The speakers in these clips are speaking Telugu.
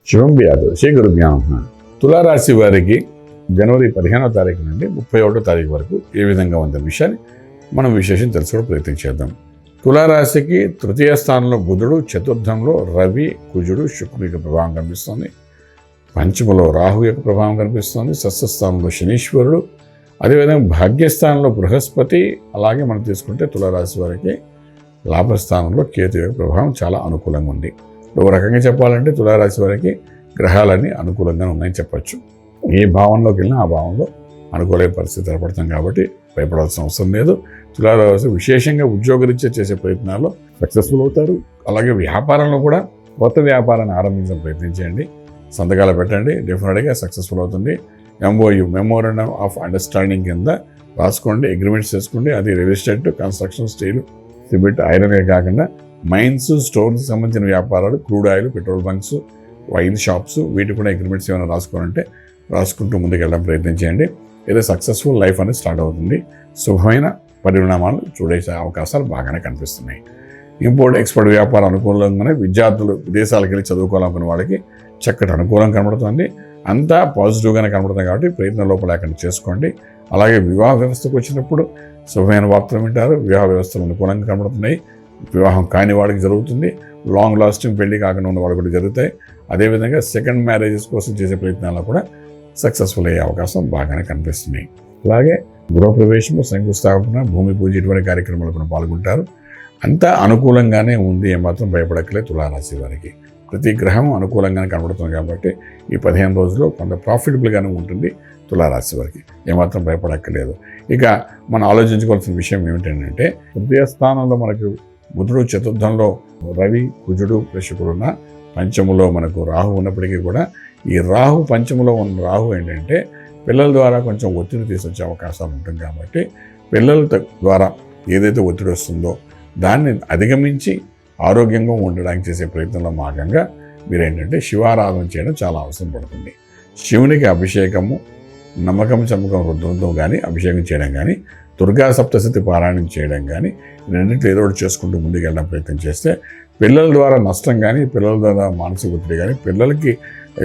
శుభం వ్యాధు శ్రీ గురుభ్యో నమః. తులారాశి వారికి జనవరి 15వ తారీఖు నుండి 31వ తారీఖు వరకు ఏ విధంగా ఉందనే విషయాన్ని మనం విశేషం తెలుసుకోవడం ప్రయత్నం చేద్దాం. తులారాశికి తృతీయ స్థానంలో బుధుడు, చతుర్థంలో రవి, కుజుడు, శుక్రుడి యొక్క ప్రభావం కనిపిస్తుంది. పంచమలో రాహు యొక్క ప్రభావం కనిపిస్తుంది. షష్ఠస్థానంలో శనీశ్వరుడు, అదేవిధంగా భాగ్యస్థానంలో బృహస్పతి. అలాగే మనం తీసుకుంటే తులారాశి వారికి లాభస్థానంలో కేతు యొక్క ప్రభావం చాలా అనుకూలంగా ఉంది. ఒక రకంగా చెప్పాలంటే తులారాశి వారికి గ్రహాలన్నీ అనుకూలంగా ఉన్నాయని చెప్పచ్చు. ఏ భావంలోకి వెళ్ళినా ఆ భావంలో అనుకూలమైన పరిస్థితి ఏర్పడుతుంది కాబట్టి భయపడాల్సిన అవసరం లేదు. తులారాశి విశేషంగా ఉద్యోగరీత్యా చేసే ప్రయత్నాల్లో సక్సెస్ఫుల్ అవుతారు. అలాగే వ్యాపారంలో కూడా కొత్త వ్యాపారాన్ని ఆరంభించడం ప్రయత్నించండి. సంతకాలు పెట్టండి, డెఫినెట్గా సక్సెస్ఫుల్ అవుతుంది. MOU మెమోరాండం ఆఫ్ అండర్స్టాండింగ్ కింద రాసుకోండి, అగ్రిమెంట్స్ చేసుకోండి. అది real estate, construction, steel, cement, ఐరనే కాకుండా మైన్స్, స్టోర్స్ సంబంధించిన వ్యాపారాలు, crude oil, petrol bunks, wine shops, వీటి కూడా అగ్రిమెంట్స్ ఏమైనా రాసుకోవాలంటే రాసుకుంటూ ముందుకు వెళ్ళడం ప్రయత్నం చేయండి. ఏదో సక్సెస్ఫుల్ లైఫ్ అనేది స్టార్ట్ అవుతుంది. శుభమైన పరిణామాలు చూడేసే అవకాశాలు బాగానే కనిపిస్తున్నాయి. ఇంపోర్ట్ ఎక్స్పోర్ట్ వ్యాపారం అనుకూలంగానే విద్యార్థులు విదేశాలకు వెళ్ళి చదువుకోవాలనుకున్న వాళ్ళకి చక్కటి అనుకూలం కనబడుతుంది. అంతా పాజిటివ్గానే కనబడుతుంది కాబట్టి ప్రయత్నం లోపల లేకుండా చేసుకోండి. అలాగే వివాహ వ్యవస్థకు వచ్చినప్పుడు శుభమైన వార్తలు వింటారు. వివాహ వ్యవస్థలు అనుకూలంగా కనబడుతున్నాయి. వివాహం కాని వాడికి జరుగుతుంది. లాంగ్ లాస్టింగ్ పెళ్లి కాకుండా ఉన్న వాళ్ళు కూడా జరుగుతాయి. అదేవిధంగా సెకండ్ మ్యారేజెస్ కోసం చేసే ప్రయత్నాల్లో కూడా సక్సెస్ఫుల్ అయ్యే అవకాశం బాగానే కనిపిస్తున్నాయి. అలాగే గృహప్రవేశము, శంకుస్థాపన, భూమి పూజ ఇటువంటి కార్యక్రమాలు కూడా పాల్గొంటారు. అంతా అనుకూలంగానే ఉంది, ఏమాత్రం భయపడక్కలేదు తులారాశి వారికి. ప్రతి గ్రహం అనుకూలంగానే కనబడుతుంది కాబట్టి ఈ 15 రోజుల్లో కొంత ప్రాఫిటబుల్గానే ఉంటుంది తులారాశి వారికి. ఏమాత్రం భయపడక్కర్లేదు. ఇక మనం ఆలోచించుకోవాల్సిన విషయం ఏమిటంటే తృతీయ స్థానంలో మనకు బుధుడు, చతుర్థంలో రవి, కుజుడు, శుక్రుడు ఉన్న పంచములో మనకు రాహు ఉన్నప్పటికీ కూడా ఈ రాహు పంచములో ఉన్న రాహు ఏంటంటే పిల్లల ద్వారా కొంచెం ఒత్తిడి తీసుకొచ్చే అవకాశాలు ఉంటుంది కాబట్టి పిల్లల ద్వారా ఏదైతే ఒత్తిడి వస్తుందో దాన్ని అధిగమించి ఆరోగ్యంగా ఉండడానికి చేసే ప్రయత్నంలో భాగంగా మీరేంటంటే శివారాధన చేయడం చాలా అవసరం పడుతుంది. శివునికి అభిషేకము, నమ్మకం చమ్మకం రుద్రంతో కానీ అభిషేకం చేయడం కానీ, దుర్గా సప్తశతి పారాయణం చేయడం కానీ, రెండింటిలో ఏదో ఒకటి చేసుకుంటూ ముందుకు వెళ్ళడం ప్రయత్నం చేస్తే పిల్లల ద్వారా నష్టం కానీ, పిల్లల ద్వారా మానసిక ఒత్తిడి కానీ, పిల్లలకి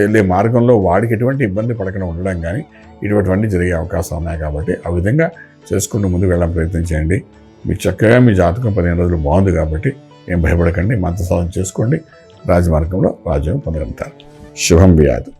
వెళ్ళే మార్గంలో వాడికి ఎటువంటి ఇబ్బంది పడకుండా ఉండడం కానీ ఇటువంటివన్నీ జరిగే అవకాశాలు ఉన్నాయి. కాబట్టి ఆ విధంగా చేసుకుంటూ ముందుకు వెళ్ళడం ప్రయత్నం చేయండి. మీకు చక్కగా మీ జాతకం 15 రోజులు బాగుంది కాబట్టి ఏం భయపడకండి. మంత్ర సాధన చేసుకోండి. రాజమార్గంలో రాజ్యం పొందగలుగుతారు. శుభం వ్యాధి.